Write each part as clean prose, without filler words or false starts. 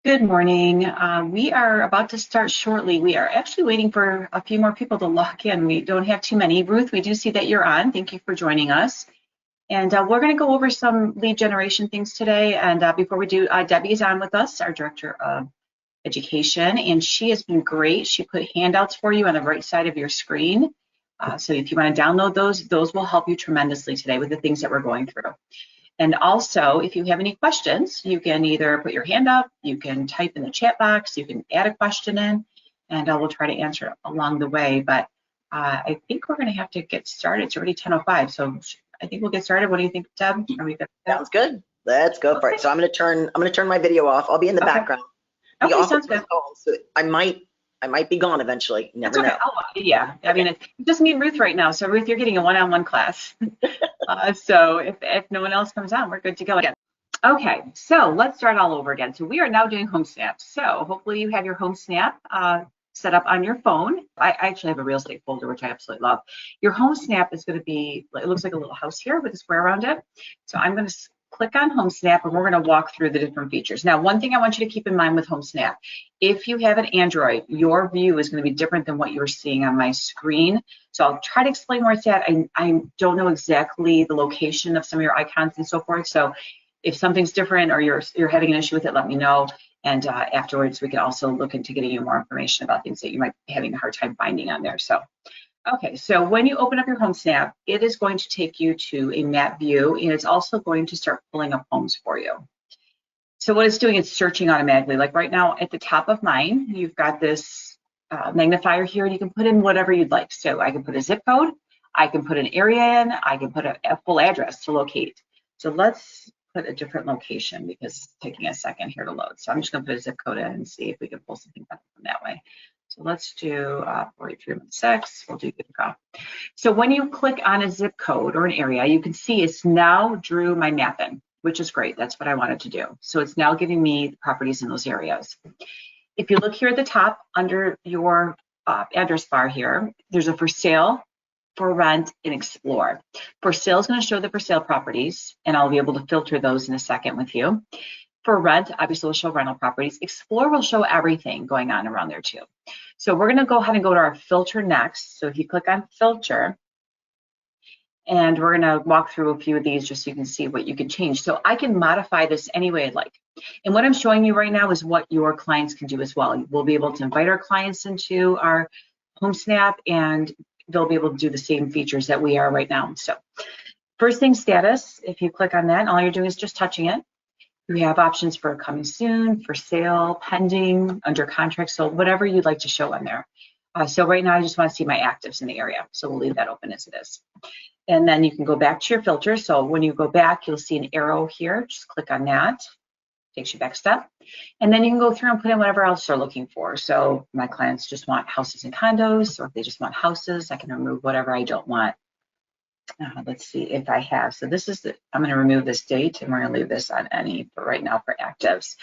Good morning. We are about to start shortly. We are actually waiting for a few more people to log in. We don't have too many. Ruth, we do see that you're on. Thank you for joining us. And we're going to go over some lead generation things today. And before we do, Debbie is on with us, our Director of Education, and she has been great. She put handouts for you on the right side of your screen. So if you want to download those will help you tremendously today with the things that we're going through. And also, if you have any questions, you can either put your hand up, you can type in the chat box, you can add a question in, and we'll try to answer it along the way. But I think we're going to have to get started. It's already 10:05, so I think we'll get started. What do you think, Deb? Are we good? Sounds good. Let's go for it. So I'm going to turn my video off. I'll be in the background. Okay, sounds good. So I might be gone eventually. You never know. Yeah, I mean, it's just me and Ruth right now. So Ruth, you're getting a one-on-one class. So if no one else comes on, we're good to go again. Okay, so let's start all over again. So we are now doing Homesnap. So hopefully you have your Homesnap set up on your phone. I actually have a real estate folder, which I absolutely love. Your Homesnap is going to be, it looks like a little house here with a square around it. So I'm going to click on Homesnap and we're going to walk through the different features. Now, one thing I want you to keep in mind with Homesnap, if you have an Android, your view is going to be different than what you're seeing on my screen. So I'll try to explain where it's at. I don't know exactly the location of some of your icons and so forth. So if something's different or you're having an issue with it, let me know. And afterwards, we can also look into getting you more information about things that you might be having a hard time finding on there. So, okay, so when you open up your Homesnap, it is going to take you to a map view, and it's also going to start pulling up homes for you. So what it's doing is searching automatically. Like right now at the top of mine, you've got this magnifier here, and you can put in whatever you'd like. So I can put a zip code, I can put an area in, I can put a full address to locate. So let's put a different location because it's taking a second here to load. So I'm just going to put a zip code in and see if we can pull something better from that way. So let's do 4316. We'll do good to go. So when you click on a zip code or an area, you can see it's now drew my map in, which is great. That's what I wanted to do. So it's now giving me the properties in those areas. If you look here at the top under your address bar here, there's a for sale, for rent, and explore. For sale is going to show the for sale properties, and I'll be able to filter those in a second with you. For rent, obviously, will show rental properties. Explore will show everything going on around there too. So we're going to go ahead and go to our filter next. So if you click on filter, and we're going to walk through a few of these just so you can see what you can change. So I can modify this any way I'd like. And what I'm showing you right now is what your clients can do as well. We'll be able to invite our clients into our Homesnap, and they'll be able to do the same features that we are right now. So first thing, status. If you click on that, all you're doing is just touching it. We have options for coming soon, for sale, pending, under contract, so whatever you'd like to show on there. So right now I just want to see my actives in the area, so we'll leave that open as it is. And then you can go back to your filter. So when you go back, you'll see an arrow here. Just click on that. Takes you back a step. And then you can go through and put in whatever else they're looking for. So my clients just want houses and condos, or if they just want houses, I can remove whatever I don't want. Let's see if I have. So this is I'm going to remove this date, and we're going to leave this on any for right now for actives.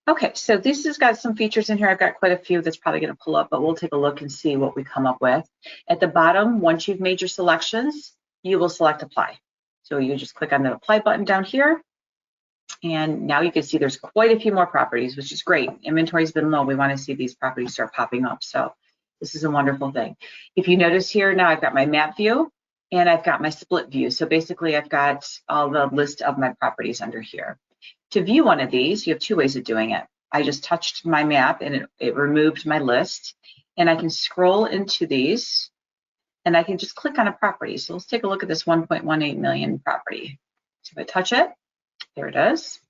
Okay, so this has got some features in here. I've got quite a few that's probably going to pull up, but we'll take a look and see what we come up with. At the bottom, once you've made your selections, you will select apply. So you just click on the apply button down here. And now you can see there's quite a few more properties, which is great. Inventory's been low. We want to see these properties start popping up. So this is a wonderful thing. If you notice here, now I've got my map view and I've got my split view. So basically I've got all the list of my properties under here. To view one of these, you have two ways of doing it. I just touched my map and it removed my list, and I can scroll into these and I can just click on a property. So let's take a look at this 1.18 million property. So if I touch it, there it is.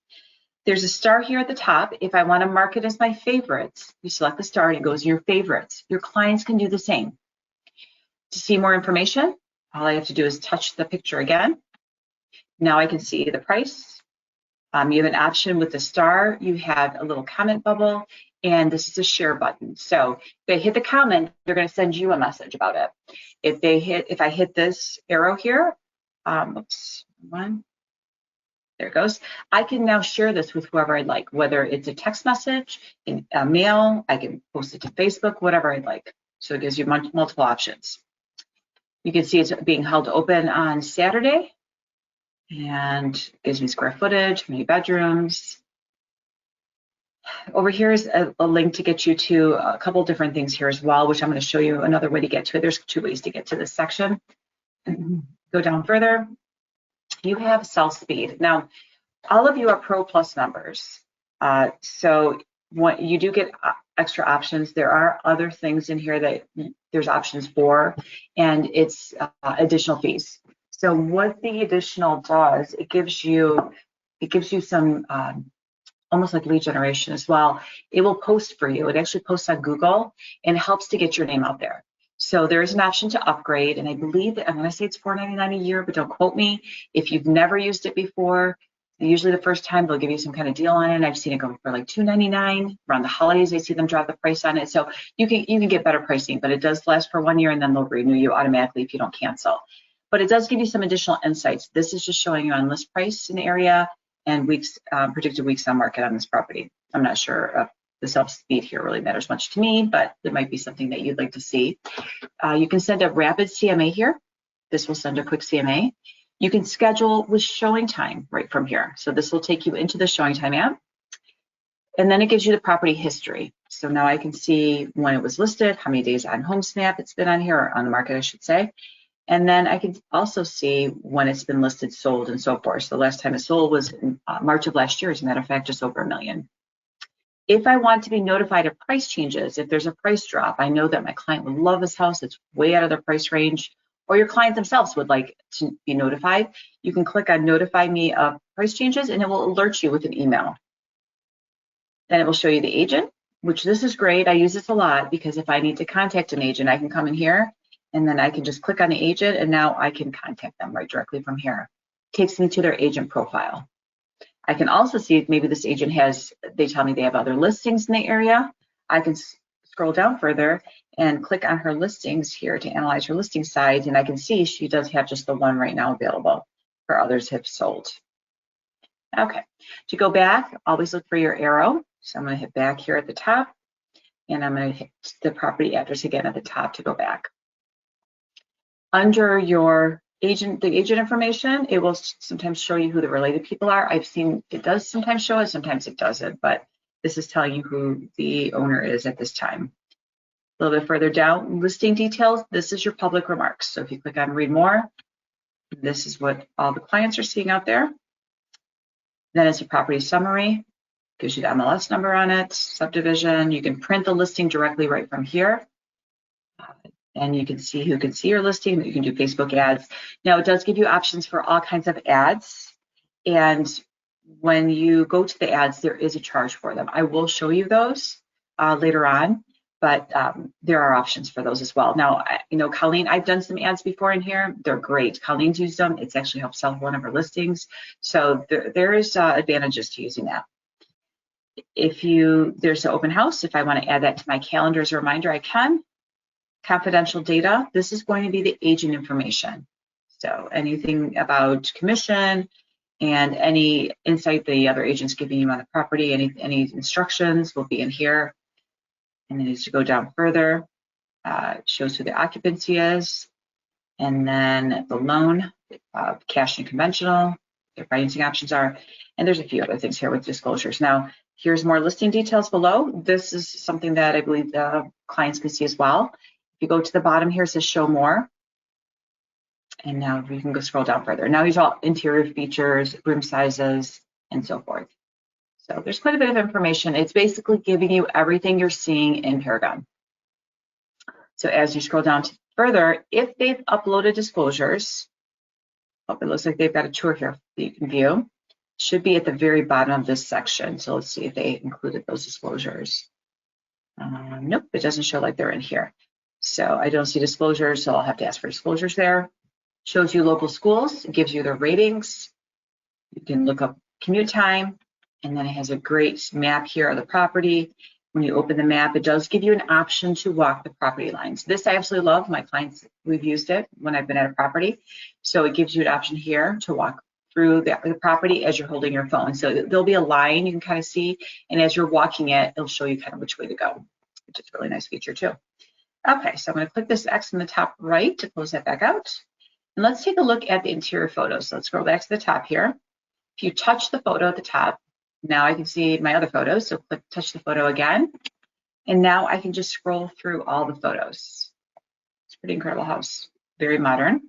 There's a star here at the top. If I want to mark it as my favorites, you select the star and it goes in your favorites. Your clients can do the same. To see more information, all I have to do is touch the picture again. Now I can see the price. You have an option with the star. You have a little comment bubble, and this is a share button. So if they hit the comment, they're going to send you a message about it. If I hit this arrow here, oops, one. There it goes. I can now share this with whoever I'd like, whether it's a text message, a mail, I can post it to Facebook, whatever I'd like. So it gives you multiple options. You can see it's being held open on Saturday, and gives me square footage, how many bedrooms. Over here is a link to get you to a couple different things here as well, which I'm going to show you another way to get to it. There's 2 ways to get to this section. Go down further. You have sell speed. Now, all of you are Pro Plus members. So what you do get extra options. There are other things in here that there's options for, and it's additional fees. So what the additional does, it gives you some almost like lead generation as well. It will post for you. It actually posts on Google and helps to get your name out there. So there is an option to upgrade, and I believe that I'm going to say it's $4.99 a year, but don't quote me. If you've never used it before, usually the first time they'll give you some kind of deal on it. I've seen it go for like $2.99 around the holidays. I see them drop the price on it, so you can get better pricing, but it does last for 1 year, and then they'll renew you automatically if you don't cancel. But it does give you some additional insights. This is just showing you on list price in the area and weeks, predicted weeks on market on this property. I'm not sure the self-speed here really matters much to me, but it might be something that you'd like to see. You can send a rapid CMA here. This will send a quick CMA. You can schedule with ShowingTime right from here. So this will take you into the ShowingTime app. And then it gives you the property history. So now I can see when it was listed, how many days on Homesnap it's been on here, or on the market, I should say. And then I can also see when it's been listed, sold, and so forth. So the last time it sold was in March of last year, as a matter of fact, just over $1 million. If I want to be notified of price changes, if there's a price drop, I know that my client would love this house, it's way out of their price range, or your client themselves would like to be notified, you can click on notify me of price changes and it will alert you with an email. Then it will show you the agent, which this is great. I use this a lot because if I need to contact an agent, I can come in here and then I can just click on the agent and now I can contact them right directly from here. It takes me to their agent profile. I can also see if maybe this agent they tell me they have other listings in the area. I can scroll down further and click on her listings here to analyze her listing site, and I can see she does have just the one right now available. Her others have sold. Okay, to go back, always look for your arrow. So I'm going to hit back here at the top, and I'm going to hit the property address again at the top to go back. Under your agent, the agent information, it will sometimes show you who the related people are. I've seen it does sometimes show it, sometimes it doesn't, but this is telling you who the owner is at this time. A little bit further down, listing details, this is your public remarks. So if you click on read more, this is what all the clients are seeing out there. Then it's a property summary, gives you the MLS number on it, subdivision. You can print the listing directly right from here. And you can see who can see your listing. You can do Facebook ads. Now it does give you options for all kinds of ads. And when you go to the ads, there is a charge for them. I will show you those later on, but there are options for those as well. Now, Colleen, I've done some ads before in here. They're great. Colleen's used them. It's actually helped sell one of her listings. So there is advantages to using that. There's an open house. If I want to add that to my calendar as a reminder, I can. Confidential data, this is going to be the agent information. So anything about commission and any insight the other agent's giving you on the property, any instructions will be in here. And then as you go down further, it shows who the occupancy is. And then the loan, cash and conventional, their financing options are. And there's a few other things here with disclosures. Now, here's more listing details below. This is something that I believe the clients can see as well. If you go to the bottom here, it says show more. And now we can go scroll down further. Now these are all interior features, room sizes, and so forth. So there's quite a bit of information. It's basically giving you everything you're seeing in Paragon. So as you scroll down further, if they've uploaded disclosures, it looks like they've got a tour here that you can view. Should be at the very bottom of this section. So let's see if they included those disclosures. Nope, it doesn't show like they're in here. So I don't see disclosures, so I'll have to ask for disclosures there. Shows you local schools, it gives you their ratings. You can look up commute time, and then it has a great map here of the property. When you open the map, it does give you an option to walk the property lines. This I absolutely love. My clients, we've used it when I've been at a property. So it gives you an option here to walk through the property as you're holding your phone. So there'll be a line you can kind of see, and as you're walking it, it'll show you kind of which way to go, which is a really nice feature too. Okay, so I'm going to click this X in the top right to close that back out. And let's take a look at the interior photos. So let's scroll back to the top here. If you touch the photo at the top, Now I can see my other photos, so touch the photo again. And now I can just scroll through all the photos. It's a pretty incredible house, very modern.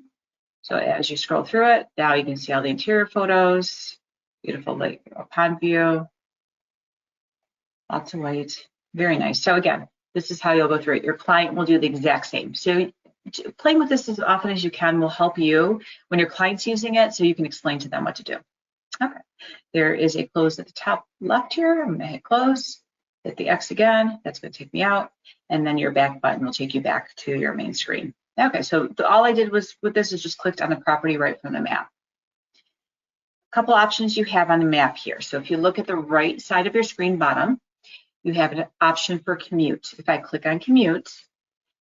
So as you scroll through it, now you can see all the interior photos, beautiful lake pond view, lots of light, very nice. So again, this is how you'll go through it. Your client will do the exact same. So playing with this as often as you can will help you when your client's using it, so you can explain to them what to do. Okay, there is a close at the top left here. I'm gonna hit close, hit the X again, that's gonna take me out, and then your back button will take you back to your main screen. Okay, so all I did was with this is just clicked on the property right from the map. A couple options you have on the map here. So if you look at the right side of your screen bottom, you have an option for commute. If I click on commute,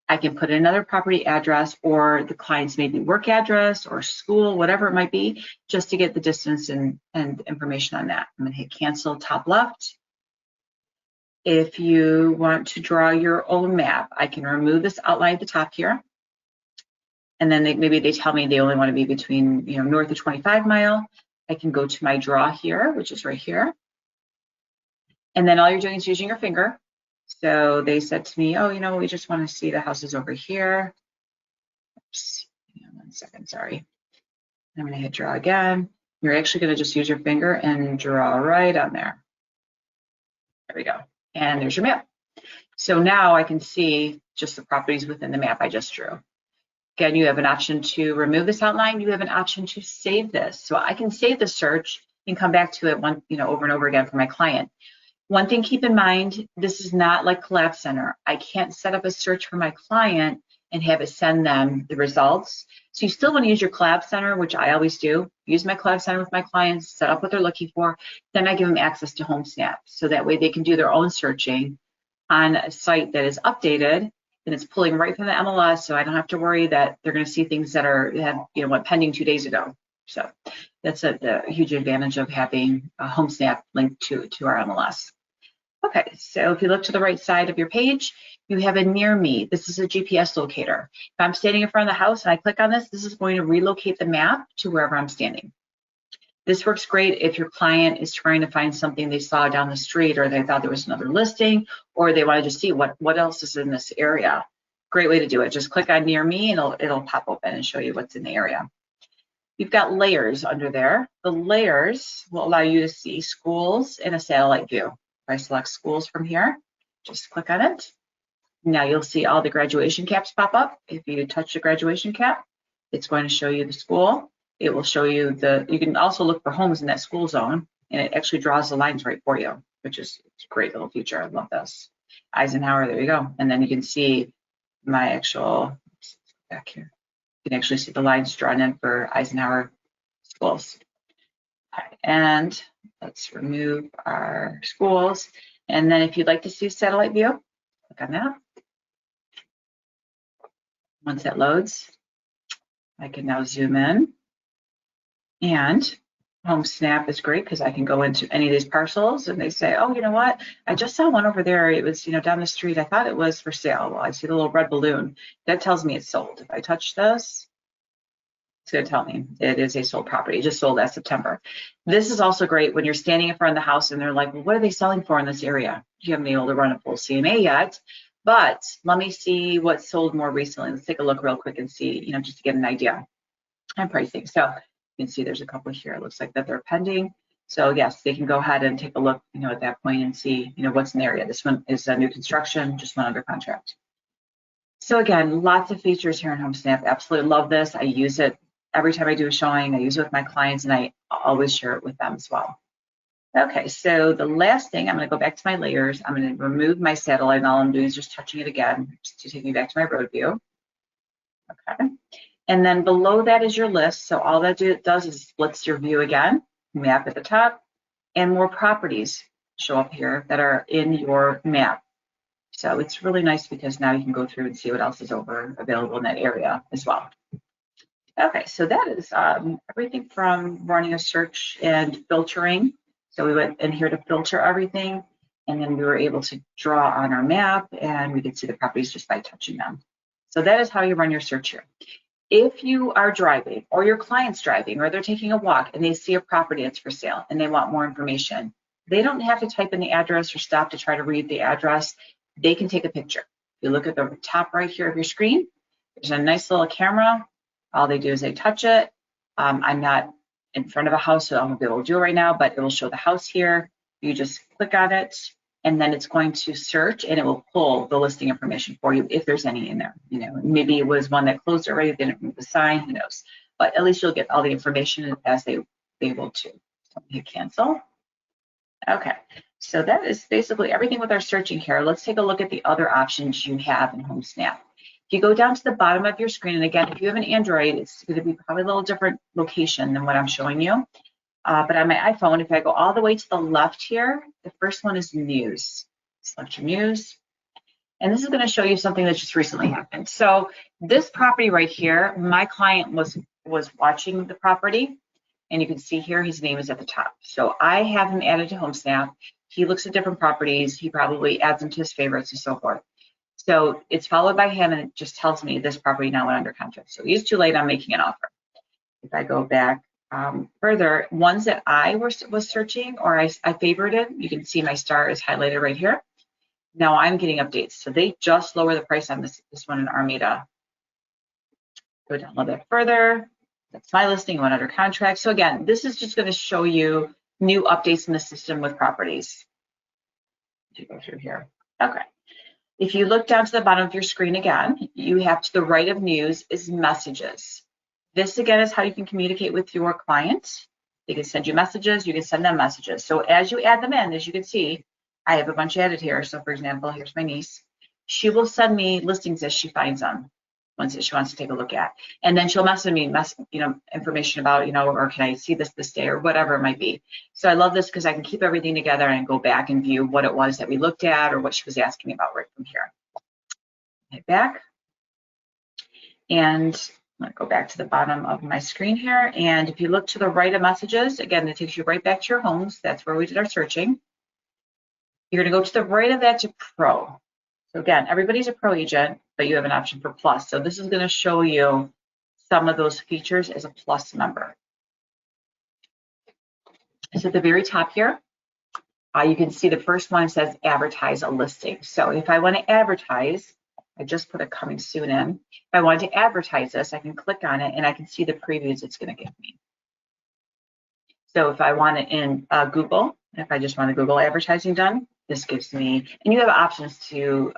I can put in another property address or the client's maybe work address or school, whatever it might be, just to get the distance and information on that. I'm gonna hit cancel top left. If you want to draw your own map, I can remove this outline at the top here. And then maybe they tell me they only want to be between, north of 25 mile. I can go to my draw here, which is right here. And then all you're doing is using your finger. So they said to me, oh, we just want to see the houses over here. Oops, hang on 1 second, sorry. I'm going to hit draw again. You're actually going to just use your finger and draw right on there. There we go. And there's your map. So now I can see just the properties within the map I just drew. Again, you have an option to remove this outline. You have an option to save this. So I can save the search and come back to it over and over again for my client. One thing, keep in mind, this is not like Collab Center. I can't set up a search for my client and have it send them the results. So you still want to use your Collab Center, which I always do. Use my Collab Center with my clients, set up what they're looking for. Then I give them access to Homesnap. So that way they can do their own searching on a site that is updated and it's pulling right from the MLS. So I don't have to worry that they're going to see things that went pending 2 days ago. So that's a huge advantage of having a Homesnap linked to our MLS. Okay, so if you look to the right side of your page, you have a near me. This is a GPS locator. If I'm standing in front of the house and I click on this is going to relocate the map to wherever I'm standing. This works great if your client is trying to find something they saw down the street, or they thought there was another listing, or they wanted to see what else is in this area. Great way to do it. Just click on near me and it'll pop open and show you what's in the area. You've got layers under there. The layers will allow you to see schools in a satellite view. If I select schools from here, just click on it. Now you'll see all the graduation caps pop up. If you touch the graduation cap, it's going to show you the school. It will show you you can also look for homes in that school zone, and it actually draws the lines right for you, which is a great little feature. I love this. Eisenhower, there you go. And then you can see my actual, back here. You can actually see the lines drawn in for Eisenhower schools. All right, and let's remove our schools. And then if you'd like to see satellite view, click on that. Once that loads, I can now zoom in. And Homesnap is great because I can go into any of these parcels and they say, oh, you know what? I just saw one over there. It was, down the street. I thought it was for sale. Well, I see the little red balloon. That tells me it's sold. If I touch this, it's going to tell me it is a sold property. It just sold last September. This is also great when you're standing in front of the house and they're like, well, what are they selling for in this area? You haven't been able to run a full CMA yet, but let me see what sold more recently. Let's take a look real quick and see, just to get an idea on pricing. So you can see there's a couple here. It looks like that they're pending. So yes, they can go ahead and take a look, at that point and see, what's in the area. This one is a new construction, just went under contract. So again, lots of features here in Homesnap. Absolutely love this. I use it every time I do a showing. I use it with my clients and I always share it with them as well. Okay, so the last thing, I'm going to go back to my layers. I'm going to remove my satellite and all I'm doing is just touching it again just to take me back to my road view. Okay. And then below that is your list. So all that does is splits your view again, map at the top, and more properties show up here that are in your map. So it's really nice because now you can go through and see what else is available in that area as well. Okay, so that is everything from running a search and filtering. So we went in here to filter everything, and then we were able to draw on our map, and we could see the properties just by touching them. So that is how you run your search here. If you are driving or your client's driving or they're taking a walk and they see a property that's for sale and they want more information, they don't have to type in the address or stop to try to read the address. They can take a picture. If you look at the top right here of your screen, there's a nice little camera. All they do is they touch it. I'm not in front of a house, so I won't be able to do it right now, but it will show the house here. You just click on it, and then it's going to search, and it will pull the listing information for you if there's any in there. You know, maybe it was one that closed already, they didn't remove the sign, who knows? But at least you'll get all the information as they able to. So hit cancel. Okay, so that is basically everything with our searching here. Let's take a look at the other options you have in Homesnap. If you go down to the bottom of your screen, and again, if you have an Android, it's going to be probably a little different location than what I'm showing you. But on my iPhone, if I go all the way to the left here, the first one is news. Select your news. And this is going to show you something that just recently happened. So this property right here, my client was watching the property, and you can see here his name is at the top. So I have him added to Homesnap. He looks at different properties. He probably adds them to his favorites and so forth. So it's followed by him, and it just tells me this property now went under contract. So he's too late on making an offer. If I go back further, ones that I was searching or I favorited, you can see my star is highlighted right here. Now I'm getting updates. So they just lowered the price on this one in Armida. Go down a little bit further. That's my listing, went under contract. So again, this is just going to show you new updates in the system with properties. To go through here. Okay. If you look down to the bottom of your screen again, you have to the right of news is messages. This again is how you can communicate with your clients. They can send you messages, you can send them messages. So as you add them in, as you can see, I have a bunch added here. So for example, here's my niece. She will send me listings as she finds them, ones that she wants to take a look at. And then she'll message me, information about, or can I see this day or whatever it might be. So I love this because I can keep everything together and go back and view what it was that we looked at or what she was asking me about right from here. Hit back. And I'm going to go back to the bottom of my screen here. And if you look to the right of messages, again, it takes you right back to your homes. That's where we did our searching. You're going to go to the right of that to Pro. So again, everybody's a Pro agent, but you have an option for Plus. So this is going to show you some of those features as a Plus member. So at the very top here, you can see the first one says advertise a listing. So if I want to advertise, I just put a coming soon in. If I want to advertise this, I can click on it and I can see the previews it's going to give me. So if I want it in Google, if I just want a Google advertising done, this gives me, and you have options to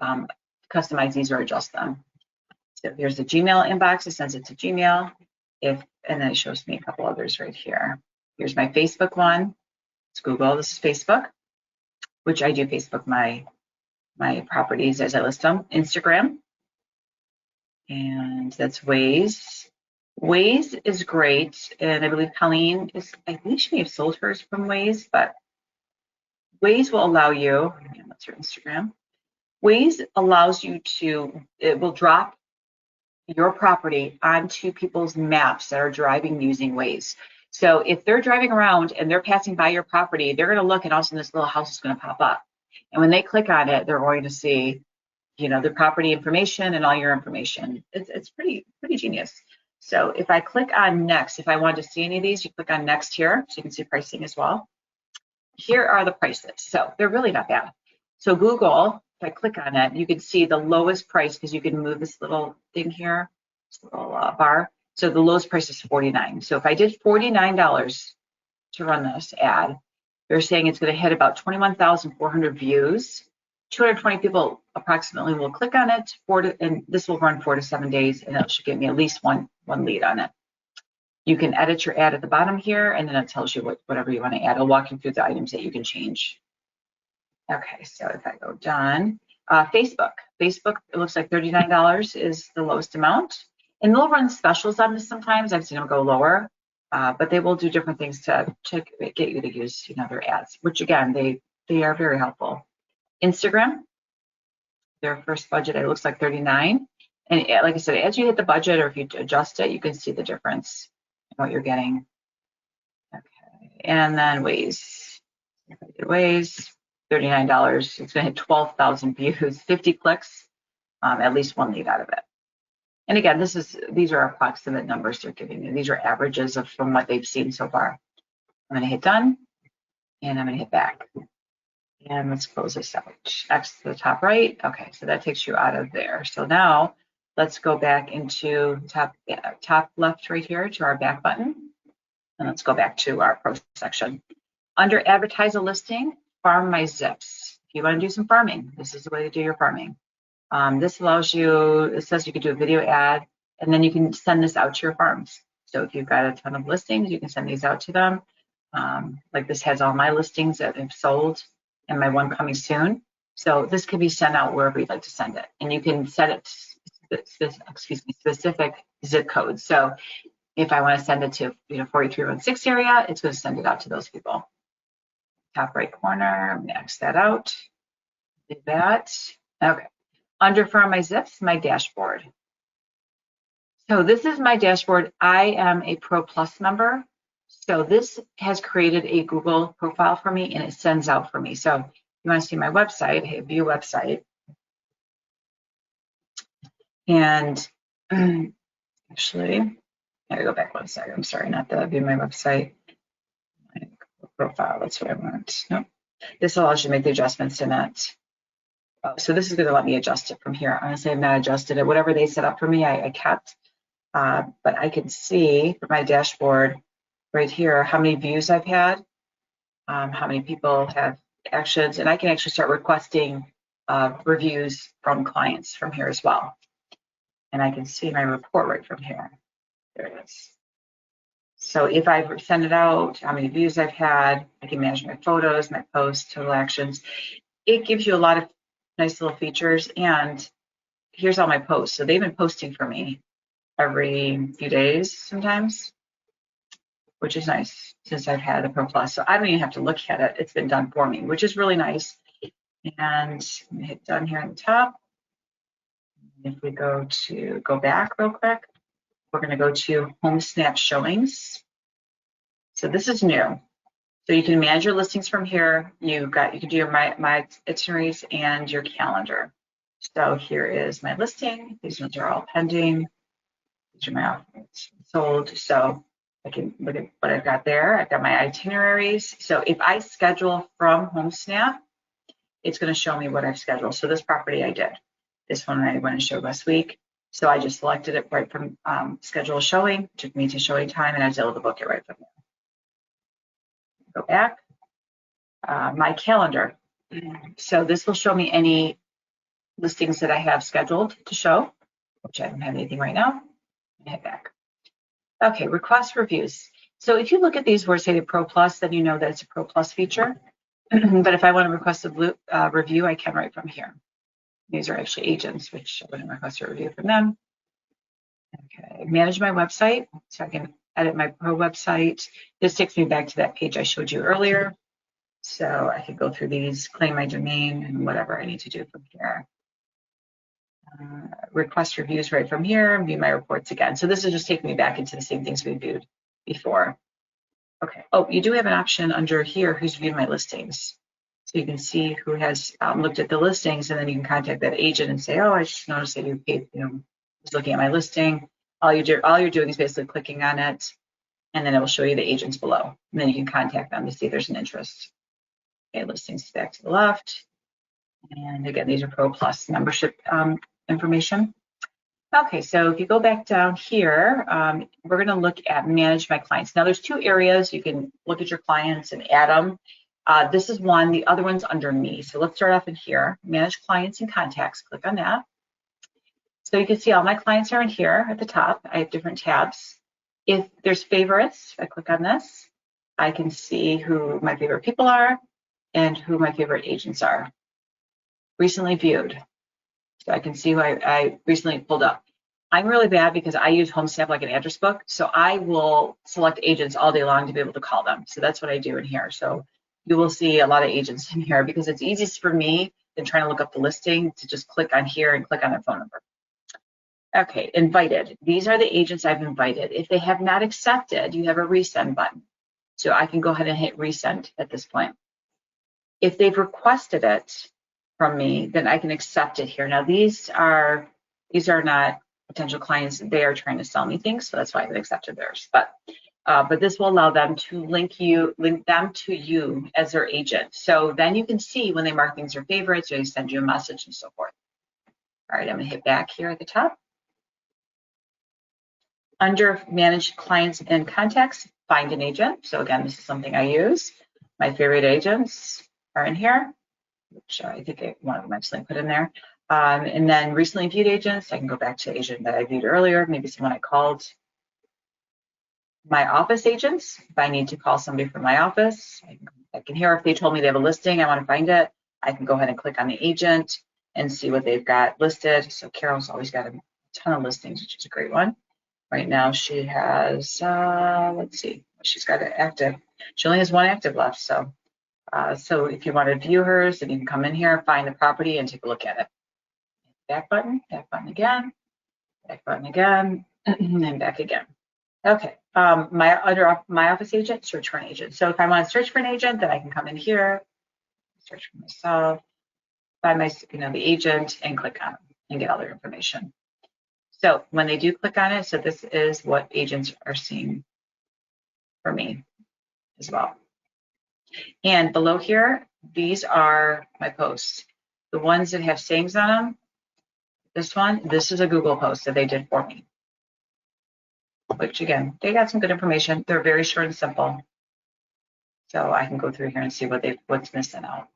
customize these or adjust them. So here's the Gmail inbox, it sends it to Gmail. And then it shows me a couple others right here. Here's my Facebook one. It's Google, this is Facebook, which I do Facebook my properties as I list them. Instagram, and that's Waze. Waze is great, and I believe Colleen I believe she may have sold hers from Waze, but Waze will allow you, again, that's your Instagram. Waze allows you it will drop your property onto people's maps that are driving using Waze. So if they're driving around and they're passing by your property, they're going to look and all of a sudden this little house is going to pop up. And when they click on it, they're going to see, the property information and all your information. It's pretty genius. So if I click on next, if I want to see any of these, you click on next here, so you can see pricing as well. Here are the prices. So they're really not bad. So Google, if I click on it, you can see the lowest price because you can move this little thing here, this little bar. So the lowest price is $49. So if I did $49 to run this ad, they're saying it's going to hit about 21,400 views. 220 people approximately will click on it, and this will run 4 to 7 days, and it should give me at least one lead on it. You can edit your ad at the bottom here, and then it tells you whatever you want to add. I'll walk you through the items that you can change. Okay, so if I go done, Facebook, it looks like $39 is the lowest amount, and they'll run specials on this sometimes. I've seen them go lower, but they will do different things to get you to use their ads, which again they are very helpful. Instagram, their first budget, it looks like $39. And like I said, as you hit the budget or if you adjust it, you can see the difference in what you're getting. Okay, and then Waze. If I did Waze, $39. It's going to hit 12,000 views, 50 clicks, at least one lead out of it. And again, these are approximate numbers they're giving you. These are averages from what they've seen so far. I'm going to hit done. And I'm gonna hit back. And let's close this out. X to the top right. Okay, so that takes you out of there. So now let's go back into top left right here to our back button. And let's go back to our pro section. Under advertise a listing, farm my zips. If you want to do some farming, this is the way to do your farming. This allows you, it says you could do a video ad, and then you can send this out to your farms. So if you've got a ton of listings, you can send these out to them. Like this has all my listings that have sold and my one coming soon. So this can be sent out wherever you'd like to send it. And you can set it specific zip codes. So if I want to send it to 4316 area, it's going to send it out to those people. Top right corner, I'm going to X that out. Do that. Okay. Under Farm My Zips, my dashboard. So this is my dashboard. I am a Pro Plus member. So this has created a Google profile for me and it sends out for me. So you want to see my website, hey, view website. And actually, I gotta go back 1 second. I'm sorry, not the view my website. My profile, that's what I want. Nope. This allows you to make the adjustments in it. So this is going to let me adjust it from here. Honestly, I've not adjusted it. Whatever they set up for me, I kept. But I can see from my dashboard right here how many views I've had, how many people have actions, and I can actually start requesting reviews from clients from here as well. And I can see my report right from here. There it is. So if I send it out, how many views I've had, I can manage my photos, my posts, total actions. It gives you a lot of nice little features. And here's all my posts. So they've been posting for me every few days sometimes, which is nice since I've had the Pro Plus. So I don't even have to look at it. It's been done for me, which is really nice. And I'm gonna hit done here on the top. If we go back real quick, we're gonna go to Homesnap Showings. So this is new. So you can manage your listings from here. You can do your my itineraries and your calendar. So here is my listing. These ones are all pending. These are my offers sold. So I can look at what I've got there. I've got my itineraries. So if I schedule from Homesnap, it's going to show me what I've scheduled. So this property I did. This one I went and showed last week. So I just selected it right from schedule a showing, took me to ShowingTime, and I was able to book it right from there. Go back. My calendar. So this will show me any listings that I have scheduled to show, which I don't have anything right now. And hit back. Okay, request reviews. So if you look at these where say the Pro Plus, then you know that it's a Pro Plus feature. But if I want to request a review, I can right from here. These are actually agents, which I wouldn't request a review from them. Okay, manage my website. So I can edit my Pro website. This takes me back to that page I showed you earlier. So I can go through these, claim my domain, and whatever I need to do from here. Request reviews right from here, view my reports again. So this is just taking me back into the same things we viewed before. Okay. Oh, you do have an option under here, who's viewed my listings. So you can see who has looked at the listings, and then you can contact that agent and say, oh, I just noticed that you paid, was looking at my listing. All you're doing is basically clicking on it, and then it will show you the agents below. And then you can contact them to see if there's an interest. Okay, listings back to the left. And again, these are Pro Plus membership information. Okay, so if you go back down here, we're going to look at manage my clients. Now there's two areas. You can look at your clients and add them. This is one, the other one's under me. So let's start off in here, manage clients and contacts. Click on that. So you can see all my clients are in here at the top. I have different tabs. If there's favorites, if I click on this, I can see who my favorite people are and who my favorite agents are. Recently viewed. So I can see who I recently pulled up. I'm really bad because I use Homesnap like an address book. So I will select agents all day long to be able to call them. So that's what I do in here. So you will see a lot of agents in here because it's easiest for me than trying to look up the listing to just click on here and click on their phone number. Okay, invited. These are the agents I've invited. If they have not accepted, you have a resend button. So I can go ahead and hit resend at this point. If they've requested it from me, then I can accept it here. Now these are not potential clients. They are trying to sell me things, so that's why I accepted theirs. But but this will allow them to link them to you as their agent. So then you can see when they mark things their favorites or they send you a message and so forth. All right, I'm gonna hit back here at the top. Under Manage Clients and Contacts, find an agent. So again, this is something I use. My favorite agents are in here, which I think one of them actually put in there. And then recently viewed agents, I can go back to the agent that I viewed earlier, maybe someone I called. My office agents, if I need to call somebody from my office, I can hear if they told me they have a listing, I want to find it. I can go ahead and click on the agent and see what they've got listed. So Carol's always got a ton of listings, which is a great one. Right now she has, let's see, she's got it active. She only has one active left. So, so if you want to view hers, then you can come in here, find the property and take a look at it. Back button again, back button again, and back again. Okay, under my office agent, search for an agent. So if I want to search for an agent, then I can come in here, search for myself, find my, the agent and click on it and get all their information. So when they do click on it, so this is what agents are seeing for me as well. And below here, these are my posts. The ones that have sayings on them, this is a Google post that they did for me. Which again, they got some good information. They're very short and simple. So I can go through here and see what's missing out.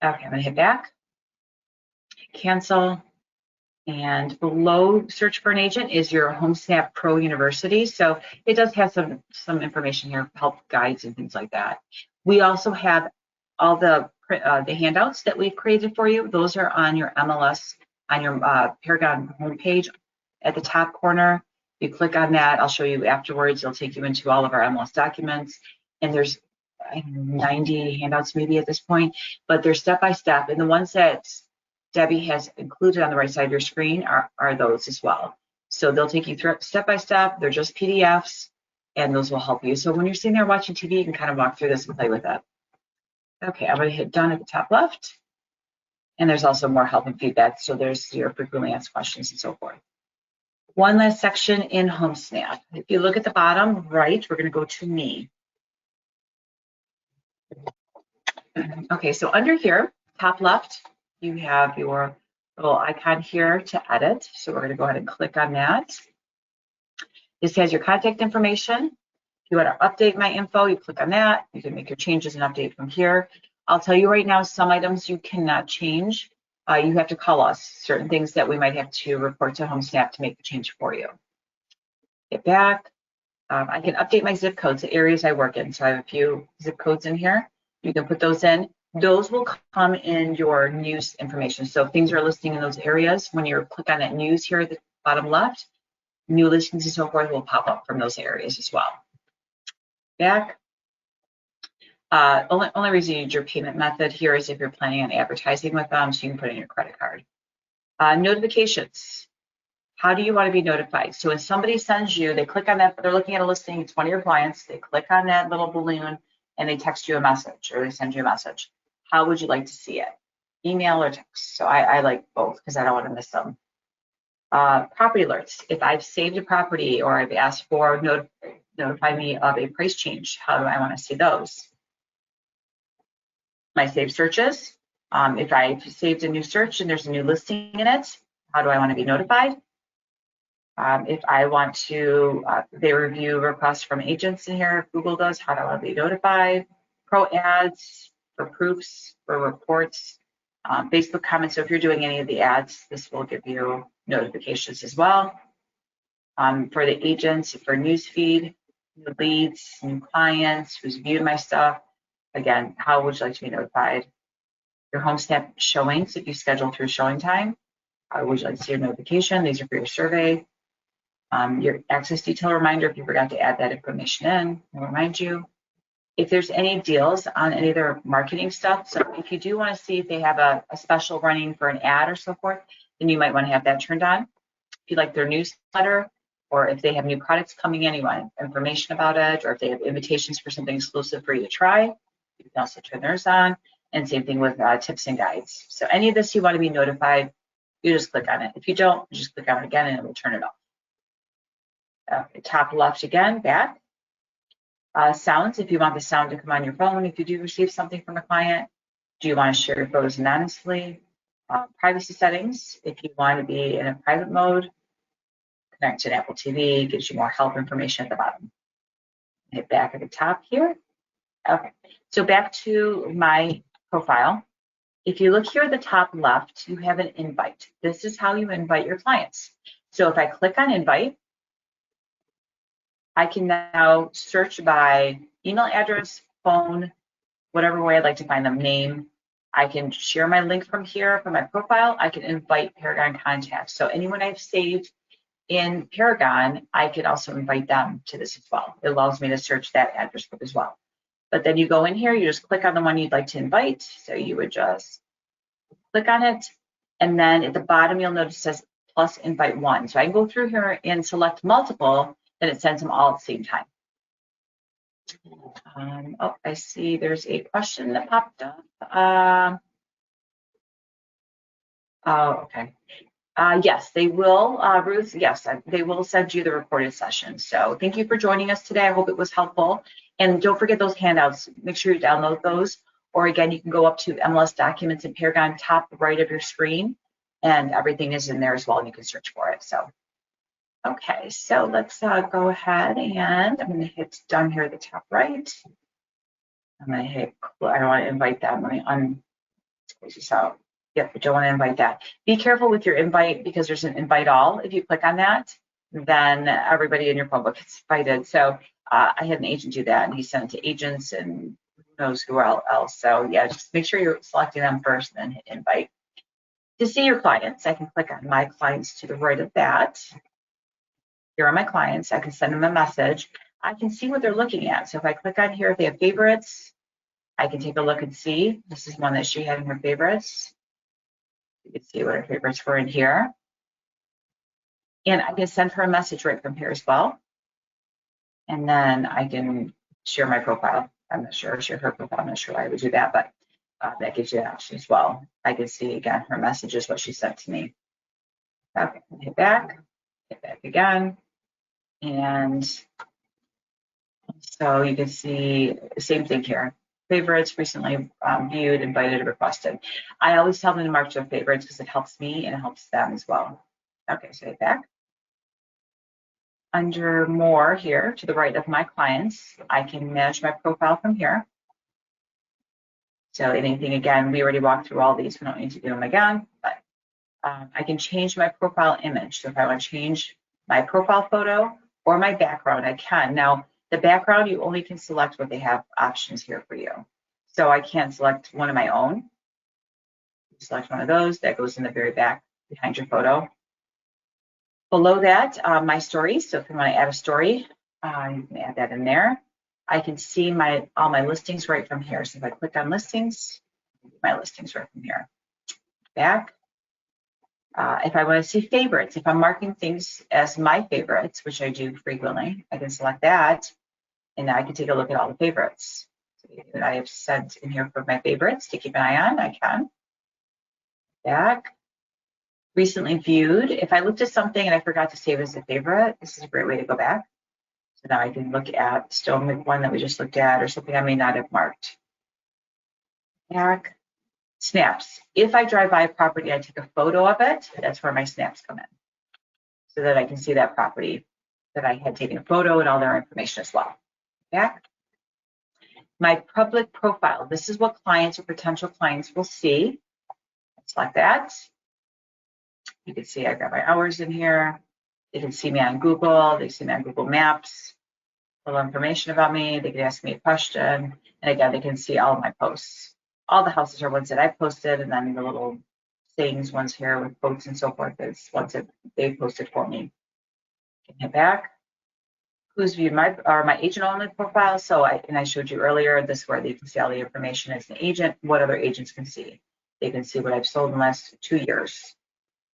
Okay, I'm gonna hit back, cancel. And below search for an agent is your Homesnap Pro University. So it does have some information here, help guides and things like that. We also have all the handouts that we've created for you. Those are on your MLS, on your Paragon homepage at the top corner. You click on that, I'll show you afterwards. It'll take you into all of our MLS documents. And there's 90 handouts maybe at this point, but they're step-by-step. And the ones that Debbie has included on the right side of your screen are those as well. So they'll take you through step by step. They're just PDFs, and those will help you. So when you're sitting there watching TV, you can kind of walk through this and play with it. Okay, I'm going to hit done at the top left. And there's also more help and feedback. So there's your frequently asked questions and so forth. One last section in Homesnap. If you look at the bottom right, we're going to go to me. Okay, so under here, top left, you have your little icon here to edit. So we're going to go ahead and click on that. This has your contact information. If you want to update my info, you click on that. You can make your changes and update from here. I'll tell you right now, some items you cannot change. You have to call us. Certain things that we might have to report to Homesnap to make the change for you. Get back. I can update my zip codes, the areas I work in. So I have a few zip codes in here. You can put those in. Those will come in your news information. So if things are listing in those areas, when you click on that news here at the bottom left, new listings and so forth will pop up from those areas as well. Back. Only reason you need your payment method here is if you're planning on advertising with them, so you can put in your credit card. Notifications. How do you want to be notified? So when somebody sends you, they click on that, they're looking at a listing, it's one of your clients, they click on that little balloon and they text you a message or they send you a message. How would you like to see it? Email or text? So I like both because I don't want to miss them. Property alerts. If I've saved a property or I've asked for notify me of a price change, how do I want to see those? My saved searches. If I've saved a new search and there's a new listing in it, how do I want to be notified? If I want to, they review requests from agents in here, if Google does, how do I want to be notified? Pro ads, for proofs, for reports, Facebook comments. So if you're doing any of the ads, this will give you notifications as well. For the agents, for newsfeed, new leads, new clients, who's viewed my stuff. Again, how would you like to be notified? Your Homesnap showings, if you schedule through ShowingTime, how would you like to see your notification? These are for your survey. Your access detail reminder, if you forgot to add that information in, I'll remind you. If there's any deals on any of their marketing stuff, so if you do want to see if they have a special running for an ad or so forth, then you might want to have that turned on. If you like their newsletter, or if they have new products coming in, you want information about it, or if they have invitations for something exclusive for you to try, you can also turn theirs on. And same thing with tips and guides. So any of this you want to be notified, you just click on it. If you don't, you just click on it again and it will turn it off. Top left again, back. Sounds, if you want the sound to come on your phone, if you do receive something from a client. Do you want to share your photos anonymously? Privacy settings, if you want to be in a private mode. Connect to Apple TV, gives you more help information at the bottom. Hit back at the top here. Okay, so back to my profile. If you look here at the top left, you have an invite. This is how you invite your clients. So if I click on invite, I can now search by email address, phone, whatever way I'd like to find them, name. I can share my link from here from my profile. I can invite Paragon contacts. So anyone I've saved in Paragon, I could also invite them to this as well. It allows me to search that address book as well. But then you go in here, you just click on the one you'd like to invite. So you would just click on it. And then at the bottom, you'll notice it says plus invite one. So I can go through here and select multiple, then it sends them all at the same time. Oh, I see there's a question that popped up. Oh, okay. Yes, they will, Ruth, yes, they will send you the recorded session. So thank you for joining us today. I hope it was helpful. And don't forget those handouts. Make sure you download those. Or again, you can go up to MLS Documents in Paragon, top right of your screen, and everything is in there as well, and you can search for it. So, okay, so let's go ahead and I'm going to hit done here at the top right. I'm going to hit, I don't want to invite them. Let me close this out. Yep, but don't want to invite that. Be careful with your invite because there's an invite all. If you click on that, then everybody in your phone book gets invited. So I had an agent do that, and he sent it to agents and who knows who else. So yeah, just make sure you're selecting them first and then hit invite. To see your clients, I can click on my clients to the right of that. Here are my clients. I can send them a message. I can see what they're looking at. So if I click on here, if they have favorites, I can take a look and see. This is one that she had in her favorites. You can see what her favorites were in here. And I can send her a message right from here as well. And then I can share my profile. I'm not sure, share her profile. I'm not sure why I would do that, but that gives you an option as well. I can see again her messages, what she sent to me. Okay, hit back again. And so you can see the same thing here. Favorites, recently viewed, invited, requested. I always tell them to mark their favorites because it helps me and it helps them as well. Okay, so hit back. Under more here to the right of my clients, I can manage my profile from here. So anything, again, we already walked through all these. We don't need to do them again, but I can change my profile image. So if I want to change my profile photo or my background, I can. Now, the background, you only can select what they have options here for you. So I can't select one of my own. Select one of those. That goes in the very back behind your photo. Below that, my stories. So if you want to add a story, you can add that in there. I can see all my listings right from here. So if I click on listings, my listings right from here. Back. If I want to see favorites, if I'm marking things as my favorites, which I do frequently, I can select that, and I can take a look at all the favorites that I have sent in here for my favorites to keep an eye on. I can. Back. Recently viewed. If I looked at something and I forgot to save as a favorite, this is a great way to go back. So now I can look at still one that we just looked at or something I may not have marked. Back. Snaps. If I drive by a property, I take a photo of it. That's where my snaps come in. So that I can see that property that I had taken a photo and all their information as well. Back. My public profile. This is what clients or potential clients will see. Select that. You can see I got my hours in here. They can see me on Google. They see me on Google Maps. A little information about me. They can ask me a question. And again, they can see all of my posts. All the houses are ones that I posted, and then the little sayings ones here with quotes and so forth is ones that they posted for me. Can hit back. Who's viewed my agent only profile? So I showed you earlier, this is where you can see all the information as an agent, what other agents can see. They can see what I've sold in the last 2 years.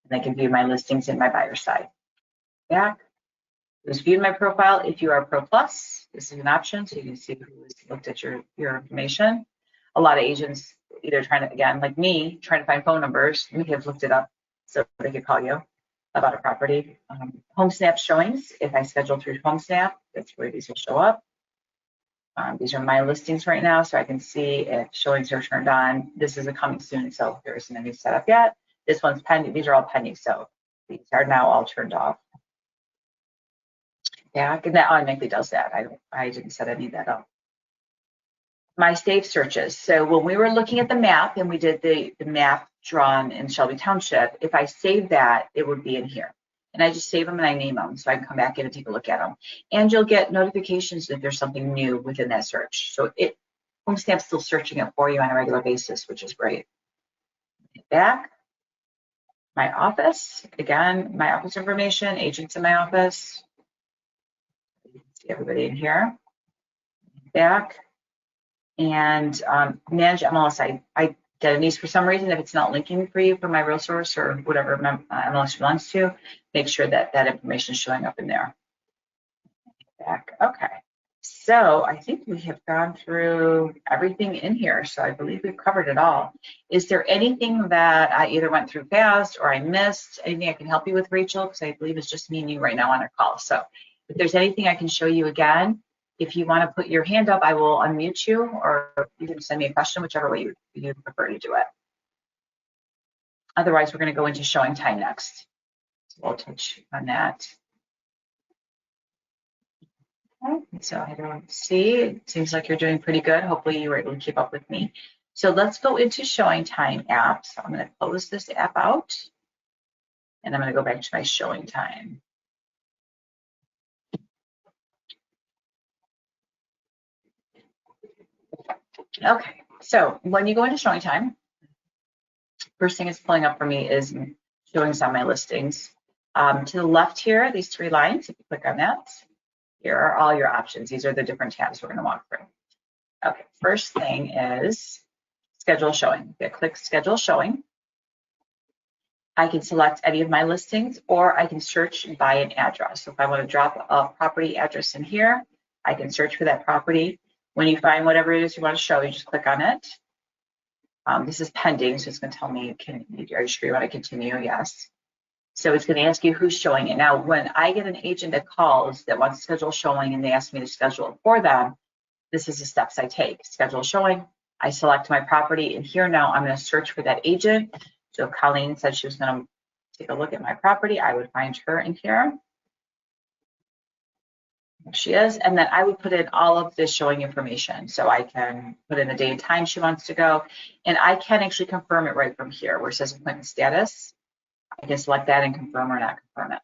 And they can view my listings in my buyer side. Back. Who's viewed my profile? If you are Pro Plus, this is an option, so you can see who has looked at your information. A lot of agents either trying to, again, like me, trying to find phone numbers, we have looked it up so they could call you about a property. Homesnap showings, if I schedule through Homesnap, that's where these will show up. These are my listings right now, so I can see if showings are turned on. This is a coming soon, so there isn't any set up yet. This one's pending. These are all pending, so these are now all turned off. Yeah, and that automatically does that. I didn't set any of that up. My saved searches. So when we were looking at the map and we did the map drawn in Shelby Township, if I save that, it would be in here. And I just save them and I name them so I can come back in and take a look at them. And you'll get notifications if there's something new within that search. So Homesnap's still searching it for you on a regular basis, which is great. Back. My office. Again, my office information, agents in my office. See everybody in here. Back. And manage MLS identities. For some reason, if it's not linking for you for my real source or whatever MLS belongs to, make sure that that information is showing up in there. Back. Okay. So I think we have gone through everything in here. So I believe we've covered it all. Is there anything that I either went through fast or I missed? Anything I can help you with, Rachel? Because I believe it's just me and you right now on our call. So if there's anything I can show you again, if you want to put your hand up, I will unmute you, or you can send me a question, whichever way you prefer to do it. Otherwise, we're going to go into showing time next. So we'll touch on that. Okay, so I don't see, it seems like you're doing pretty good. Hopefully you were able to keep up with me. So let's go into showing time app. So I'm going to close this app out, and I'm going to go back to my showing time. Okay, so when you go into showing time, first thing it's pulling up for me is showings on my listings. To the left here, these three lines, if you click on that, here are all your options. These are the different tabs we're going to walk through. Okay, first thing is schedule showing. You click schedule showing. I can select any of my listings, or I can search by an address. So if I want to drop a property address in here, I can search for that property. When you find whatever it is you want to show, you just click on it. This is pending, so it's going to tell me, are you sure you want to continue? Yes. So it's going to ask you who's showing it. Now, when I get an agent that calls that wants to schedule showing and they ask me to schedule it for them, this is the steps I take. Schedule showing, I select my property, and here now I'm going to search for that agent. So Colleen said she was going to take a look at my property. I would find her in here. There she is. And then I would put in all of this showing information. So I can put in the day and time she wants to go. And I can actually confirm it right from here where it says appointment status. I can select that and confirm or not confirm it.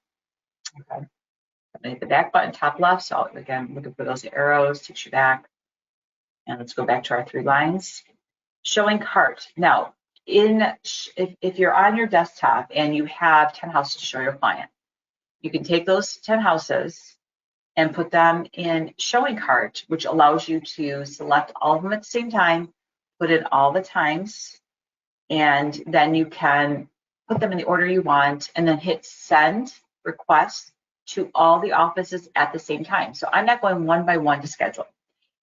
Okay. I'm going to hit the back button, top left. So again, looking for those arrows, takes you back. And let's go back to our three lines. Showing cart. Now, if you're on your desktop and you have 10 houses to show your client, you can take those 10 houses and put them in showing cart, which allows you to select all of them at the same time, put in all the times, and then you can put them in the order you want, and then hit send request to all the offices at the same time. So I'm not going one by one to schedule.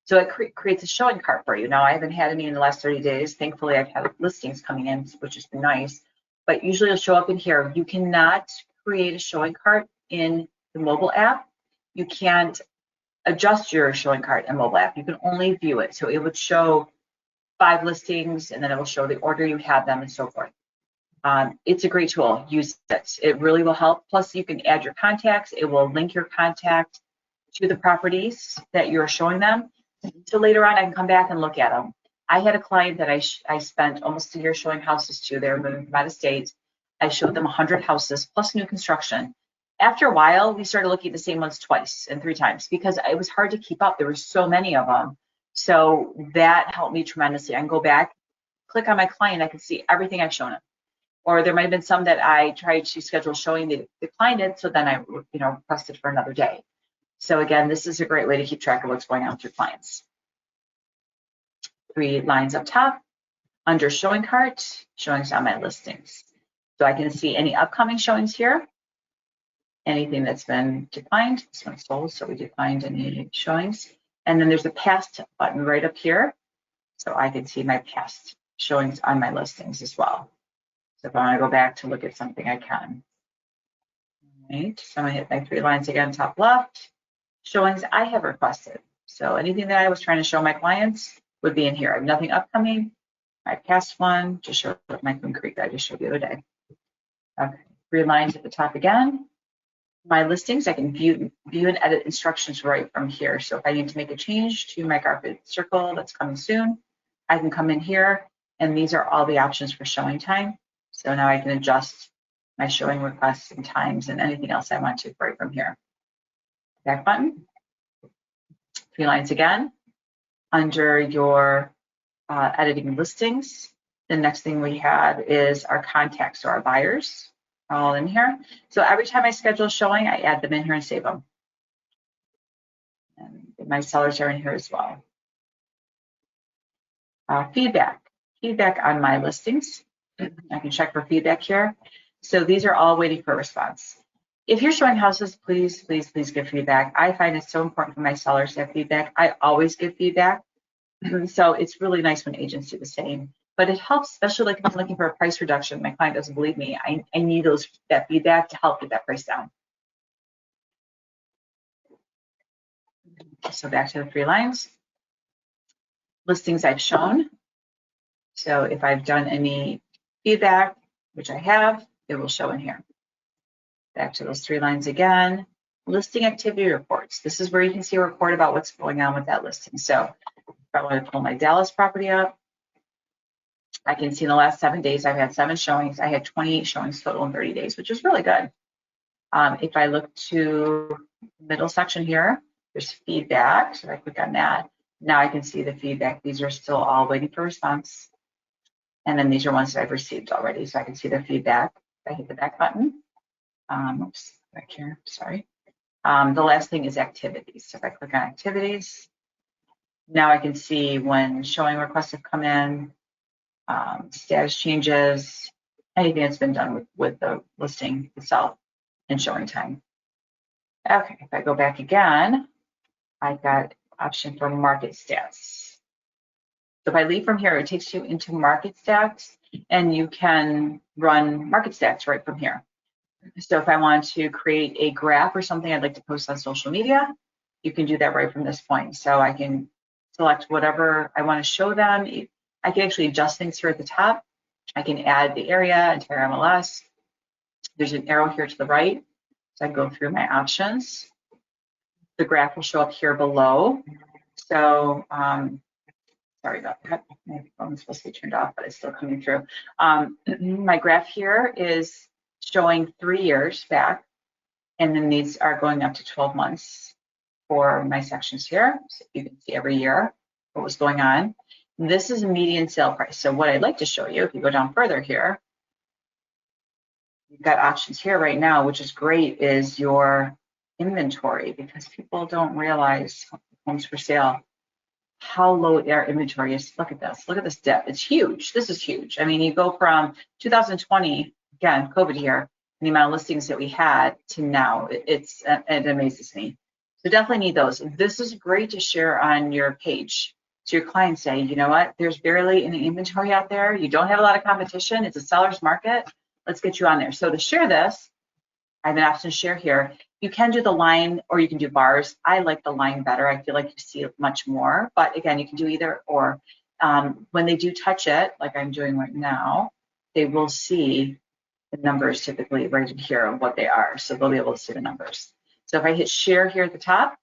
So it creates a showing cart for you. Now, I haven't had any in the last 30 days. Thankfully, I've had listings coming in, which has been nice. But usually it'll show up in here. You cannot create a showing cart in the mobile app. You can't adjust your showing cart in the mobile app. You can only view it. So it would show 5 listings, and then it will show the order you have them and so forth. It's a great tool. Use it. It really will help. Plus, you can add your contacts. It will link your contact to the properties that you're showing them. So later on, I can come back and look at them. I had a client that I spent almost a year showing houses to. They were moving from out of state. I showed them 100 houses plus new construction. After a while, we started looking at the same ones twice and 3 times because it was hard to keep up. There were so many of them. So that helped me tremendously. I can go back, click on my client, I can see everything I've shown them. Or there might have been some that I tried to schedule showing, they declined it, so then I requested for another day. So again, this is a great way to keep track of what's going on with your clients. 3 lines up top, under showing cart, showings on my listings. So I can see any upcoming showings here, anything that's been declined. This one's sold, so we declined any showings. And then there's a past button right up here. So I can see my past showings on my listings as well. So if I want to go back to look at something, I can. All right, so I'm going to hit my 3 lines again, top left. Showings I have requested. So anything that I was trying to show my clients would be in here. I have nothing upcoming. My past one just showed my Queen Creek that I just showed the other day. Okay, 3 lines at the top again. My listings, I can view and edit instructions right from here. So if I need to make a change to my carpet circle that's coming soon, I can come in here, and these are all the options for showing time. So now I can adjust my showing requests and times and anything else I want to right from here. Back button, 3 lines again. Under your editing listings, the next thing we have is our contacts or our buyers, all in here. So every time I schedule a showing, I add them in here and save them. And my sellers are in here as well. Feedback on my listings. I can check for feedback here. So these are all waiting for a response. If you're showing houses, please, please, please give feedback. I find it so important for my sellers to have feedback. I always give feedback. So it's really nice when agents do the same. But it helps, especially like if I'm looking for a price reduction, my client doesn't believe me. I need that feedback to help get that price down. So back to the 3 lines. Listings I've shown. So if I've done any feedback, which I have, it will show in here. Back to those 3 lines again. Listing activity reports. This is where you can see a report about what's going on with that listing. So if I want to pull my Dallas property up, I can see in the last 7 days, I've had 7 showings. I had 28 showings total in 30 days, which is really good. If I look to the middle section here, there's feedback. So if I click on that, now I can see the feedback. These are still all waiting for response. And then these are ones that I've received already. So I can see the feedback. If I hit the back button, oops, back here, sorry. The last thing is activities. So if I click on activities, now I can see when showing requests have come in, status changes, anything that's been done with the listing itself and showing time. Okay, if I go back again, I've got option for market stats. So if I leave from here, it takes you into market stats, and you can run market stats right from here. So if I want to create a graph or something I'd like to post on social media, you can do that right from this point. So I can select whatever I want to show them. I can actually adjust things here at the top. I can add the area, entire MLS. There's an arrow here to the right. So I go through my options. The graph will show up here below. So sorry about that. My phone's supposed to be turned off, but it's still coming through. My graph here is showing 3 years back, and then these are going up to 12 months for my sections here. So you can see every year what was going on. This is a median sale price. So what I'd like to show you, if you go down further here, you've got options here right now, which is great, is your inventory, because people don't realize homes for sale, how low their inventory is. Look at this. Look at this dip. It's huge. This is huge. I mean, you go from 2020, again, COVID here, and the amount of listings that we had to now, it amazes me. So definitely need those. This is great to share on your page. So your clients say, you know what, there's barely any inventory out there. You don't have a lot of competition. It's a seller's market. Let's get you on there. So to share this, I have an option to share here. You can do the line or you can do bars. I like the line better. I feel like you see much more, but again, you can do either or. When they do touch it, like I'm doing right now, they will see the numbers typically right in here of what they are. So they'll be able to see the numbers. So if I hit share here at the top,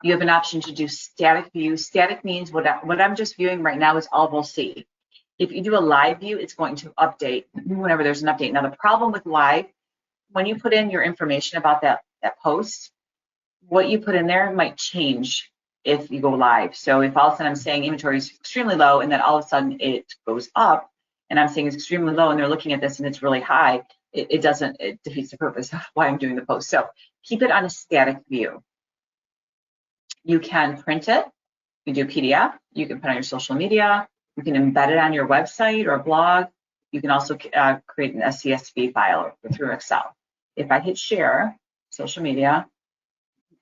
you have an option to do static view. Static means what I'm just viewing right now is all we'll see. If you do a live view, it's going to update whenever there's an update. Now the problem with live, when you put in your information about that post, what you put in there might change if you go live. So if all of a sudden I'm saying inventory is extremely low and then all of a sudden it goes up and I'm saying it's extremely low and they're looking at this and it's really high, it defeats the purpose of why I'm doing the post. So keep it on a static view. You can print it, you can do PDF, you can put on your social media, you can embed it on your website or blog. You can also create an CSV file through Excel. If I hit share, social media,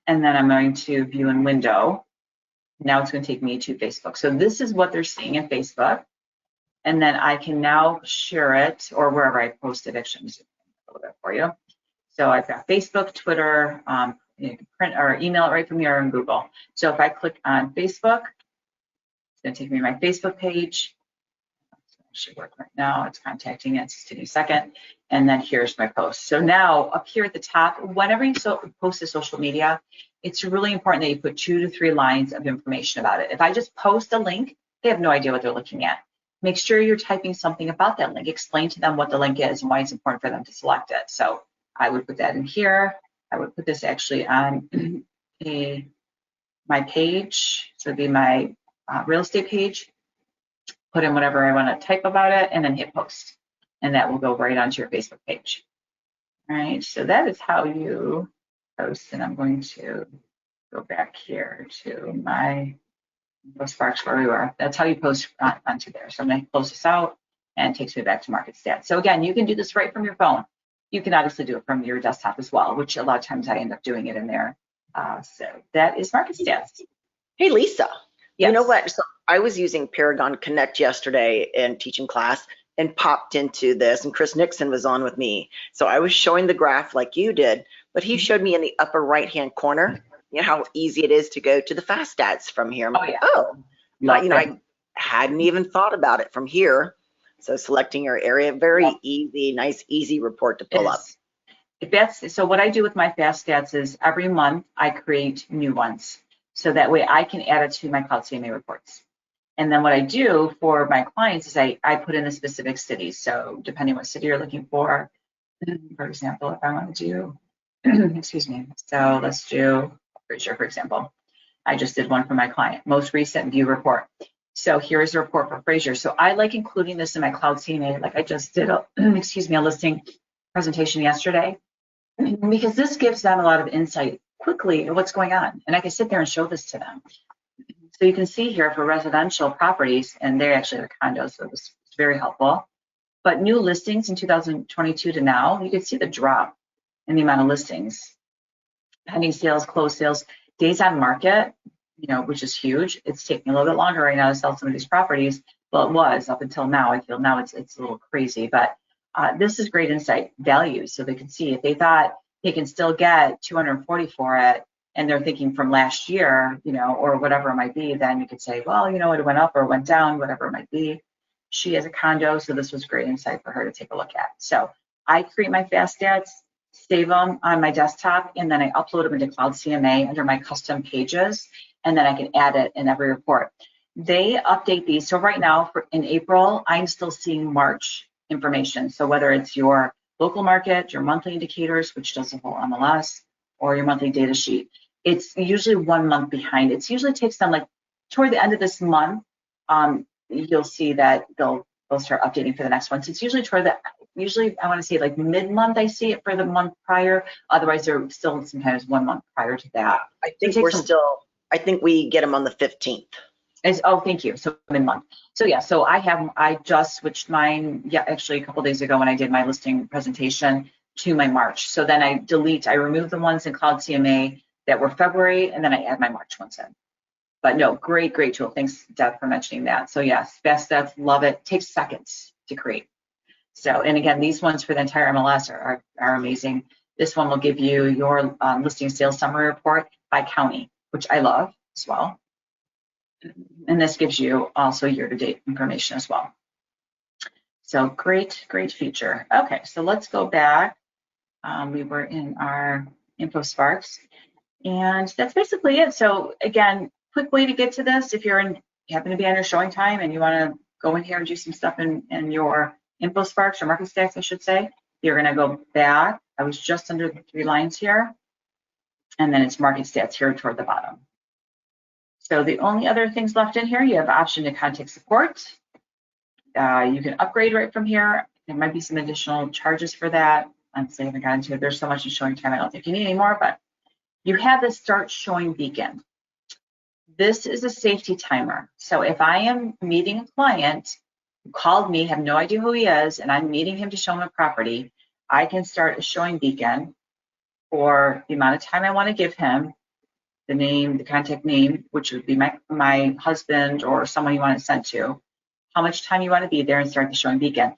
and then I'm going to view in window, now it's going to take me to Facebook. So this is what they're seeing in Facebook. And then I can now share it or wherever I posted. Actually, I'm just a little bit for you. So I've got Facebook, Twitter, You can print or email it right from here in Google. So if I click on Facebook, it's going to take me to my Facebook page. It should work right now. It's contacting it. Just give me a second. And then here's my post. So now up here at the top, whenever you post to social media, it's really important that you put 2 to 3 lines of information about it. If I just post a link, they have no idea what they're looking at. Make sure you're typing something about that link. Explain to them what the link is and why it's important for them to select it. So I would put that in here. I would put this actually on my page. So it'd be my real estate page. Put in whatever I want to type about it and then hit post. And that will go right onto your Facebook page. All right, so that is how you post. And I'm going to go back here to my Sparks where we were. That's how you post onto there. So I'm going to close this out and it takes me back to market stats. So again, you can do this right from your phone. You can obviously do it from your desktop as well, which a lot of times I end up doing it in there. So that is market stats. Hey, Lisa, yes. You know what? So I was using Paragon Connect yesterday in teaching class and popped into this, and Chris Nixon was on with me. So I was showing the graph like you did, but he showed me in the upper right-hand corner, you know, how easy it is to go to the fast stats from here. I'm like, I hadn't even thought about it from here. So selecting your area, very easy, nice, easy report to pull up. So what I do with my fast stats is every month I create new ones. So that way I can add it to my Cloud CMA reports. And then what I do for my clients is I put in the specific cities. So depending what city you're looking for example, if I want to do, excuse me, so let's do Fraser, for example. I just did one for my client, most recent view report. So here's a report for Fraser. So I like including this in my Cloud CMA, like I just did a, excuse me, a listing presentation yesterday, because this gives them a lot of insight quickly at what's going on. And I can sit there and show this to them. So you can see here for residential properties, and they're actually the condos, so it's very helpful. But new listings in 2022 to now, you can see the drop in the amount of listings. Pending sales, closed sales, days on market, you know, which is huge. It's taking a little bit longer right now to sell some of these properties. Well, it was up until now. I feel now it's a little crazy, but this is great insight value. So they can see if they thought they can still get 240 for it, and they're thinking from last year, you know, or whatever it might be, then you could say, well, you know, it went up or went down, whatever it might be. She has a condo, so this was great insight for her to take a look at. So I create my fast stats, save them on my desktop, and then I upload them into Cloud CMA under my custom pages, and then I can add it in every report. They update these. So right now, in April, I'm still seeing March information. So whether it's your local market, your monthly indicators, which does the whole MLS, or your monthly data sheet, it's usually 1 month behind. It usually takes them like toward the end of this month. You'll see that they'll start updating for the next one. So it's usually usually I want to say like mid-month I see it for the month prior. Otherwise, they're still sometimes 1 month prior to that. I think we get them on the 15th. Oh, thank you. So mid-month. So yeah, so I just switched mine, actually a couple days ago when I did my listing presentation to my March. So then I remove the ones in Cloud CMA that were February, and then I add my March ones in. But no, great tool. Thanks, Deb, for mentioning that. So yes, fast stats, love it. Takes seconds to create. So, and again, these ones for the entire MLS are amazing. This one will give you your listing sales summary report by county, which I love as well. And this gives you also year-to-date information as well. So great feature. Okay, so let's go back. We were in our Info Sparks, and that's basically it. So again, quick way to get to this, if you happen to be on your ShowingTime and you want to go in here and do some stuff in your Info Sparks or Market Stacks, I should say, you're going to go back. I was just under the 3 lines here, and then it's Market Stats here toward the bottom. So the only other things left in here, you have the option to contact support. You can upgrade right from here. There might be some additional charges for that. Honestly, I haven't gotten to it. There's so much in ShowingTime, I don't think you need any more, but you have the Start Showing beacon. This is a safety timer. So if I am meeting a client who called me, have no idea who he is, and I'm meeting him to show him a property, I can start a showing beacon for the amount of time I want to give him, the name, the contact name, which would be my husband or someone you want it sent to, how much time you want to be there, and start the showing beacon.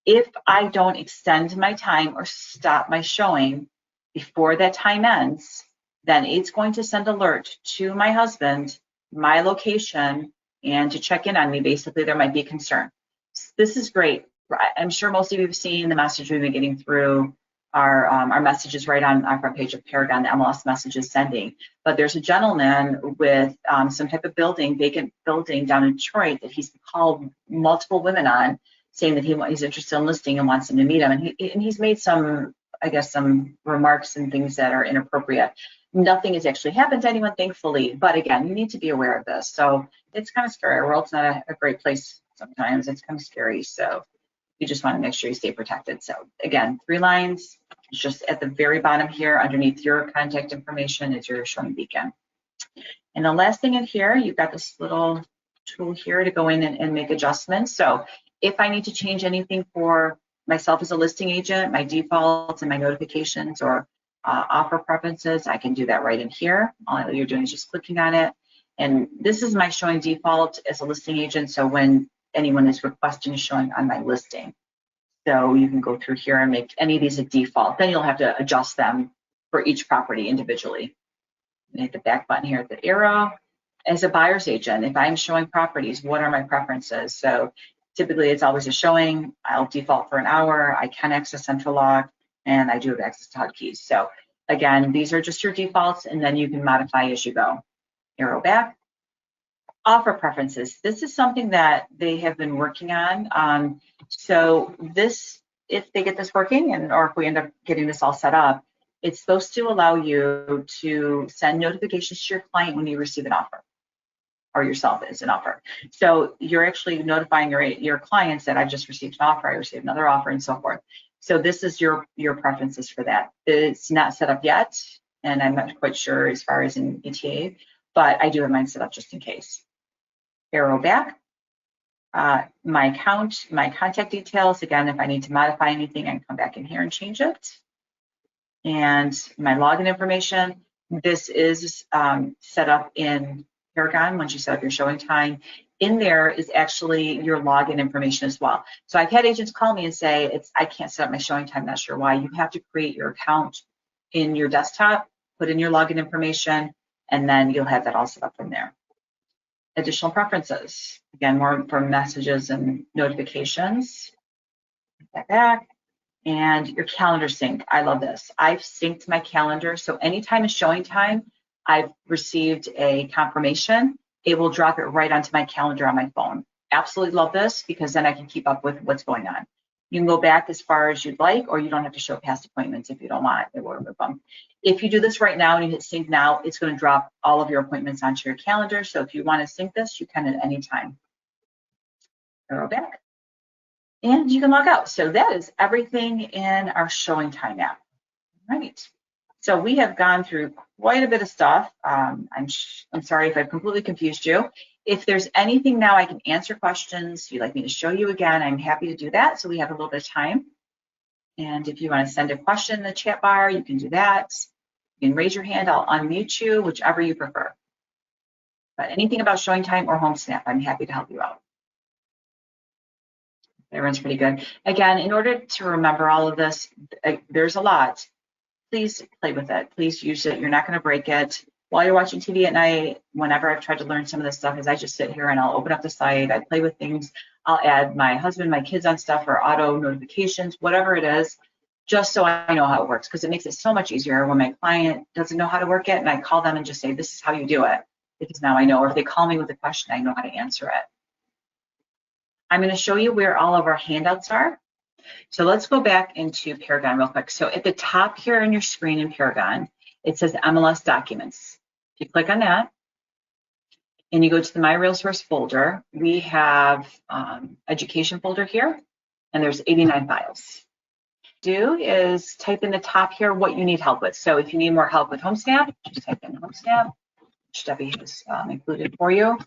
If I don't extend my time or stop my showing before that time ends, then it's going to send alert to my husband, my location, and to check in on me. Basically, there might be concern. This is great. I'm sure most of you have seen the message we've been getting through our messages right on our front page of Paragon, the MLS messages sending. But there's a gentleman with some type of building, vacant building down in Detroit that he's called multiple women on, saying that he's interested in listing and wants them to meet him. And he's made some, I guess, some remarks and things that are inappropriate. Nothing has actually happened to anyone, thankfully. But again, you need to be aware of this. So it's kind of scary. Our world's not a great place sometimes. It's kind of scary. So you just want to make sure you stay protected. So again, 3 lines, just at the very bottom here, underneath your contact information is your showing beacon. And the last thing in here, you've got this little tool here to go in and make adjustments. So if I need to change anything for myself as a listing agent, my defaults and my notifications or offer preferences, I can do that right in here. All you're doing is just clicking on it. And this is my showing default as a listing agent. So when anyone is requesting a showing on my listing. So you can go through here and make any of these a default. Then you'll have to adjust them for each property individually. And hit the back button here at the arrow. As a buyer's agent, if I'm showing properties, what are my preferences? So typically it's always a showing. I'll default for an hour. I can access central log, and I do have access to hotkeys. So again, these are just your defaults, and then you can modify as you go. Arrow back. Offer preferences. This is something that they have been working on. So this, if they get this working, or if we end up getting this all set up, it's supposed to allow you to send notifications to your client when you receive an offer, or yourself as an offer. So you're actually notifying your clients that I've just received an offer, I received another offer, and so forth. So this is your preferences for that. It's not set up yet, and I'm not quite sure as far as in ETA, but I do have mine set up just in case. Arrow back. My account, my contact details. Again, if I need to modify anything, I can come back in here and change it. And my login information. This is set up in Paragon. Once you set up your showing time, in there is actually your login information as well. So I've had agents call me and say, I can't set up my showing time, not sure why. You have to create your account in your desktop, put in your login information, and then you'll have that all set up from there. Additional preferences. Again, more for messages and notifications. Put that back. And your calendar sync. I love this. I've synced my calendar. So anytime it's showing time, I've received a confirmation. It will drop it right onto my calendar on my phone. Absolutely love this, because then I can keep up with what's going on. You can go back as far as you'd like, or you don't have to show past appointments if you don't want it. It will remove them. If you do this right now and you hit sync now, it's going to drop all of your appointments onto your calendar. So if you want to sync this, you can at any time. Arrow back. And you can log out. So that is everything in our showing time app. Right. So we have gone through quite a bit of stuff. I'm sorry if I've completely confused you. If there's anything now I can answer questions you'd like me to show you again, I'm happy to do that. So we have a little bit of time. And if you want to send a question in the chat bar, you can do that. You can raise your hand. I'll unmute you, whichever you prefer. But anything about showing time or Homesnap, I'm happy to help you out. Everyone's pretty good. Again, in order to remember all of this, there's a lot. Please play with it. Please use it. You're not going to break it. While you're watching TV at night, whenever I've tried to learn some of this stuff, is I just sit here and I'll open up the site. I play with things. I'll add my husband, my kids on stuff, or auto notifications, whatever it is, just so I know how it works, because it makes it so much easier when my client doesn't know how to work it and I call them and just say, this is how you do it, because now I know. Or if they call me with a question, I know how to answer it. I'm going to show you where all of our handouts are. So let's go back into Paragon real quick. So at the top here on your screen in Paragon, it says MLS Documents. If you click on that and you go to the My Realsource folder, we have education folder here, and there's 89 files. Do is type in the top here what you need help with. So if you need more help with Homesnap, just type in Homesnap, which Debbie has included for you.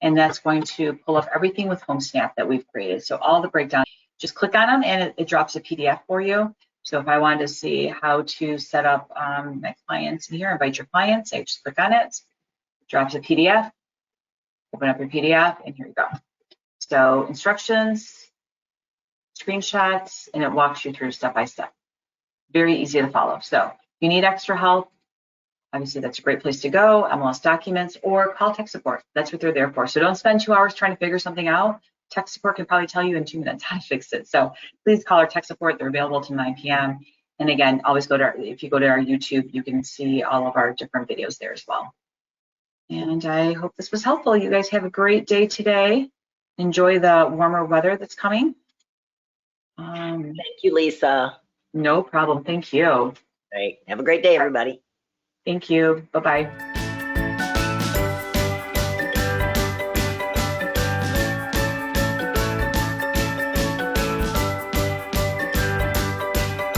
And that's going to pull up everything with Homesnap that we've created. So all the breakdown, just click on them and it drops a PDF for you. So if I wanted to see how to set up my clients in here, invite your clients, I just click on it, drops a PDF, open up your PDF, and here you go. So instructions, screenshots, and it walks you through step by step. Very easy to follow. So if you need extra help, obviously that's a great place to go, MLS documents, or call tech support. That's what they're there for. So don't spend 2 hours trying to figure something out. Tech support can probably tell you in 2 minutes how to fix it. So please call our tech support. They're available till 9 p.m. And again, always if you go to our YouTube, you can see all of our different videos there as well. And I hope this was helpful. You guys have a great day today. Enjoy the warmer weather that's coming. Thank you, Lisa. No problem. Thank you. Great. Have a great day, everybody. Thank you. Bye-bye.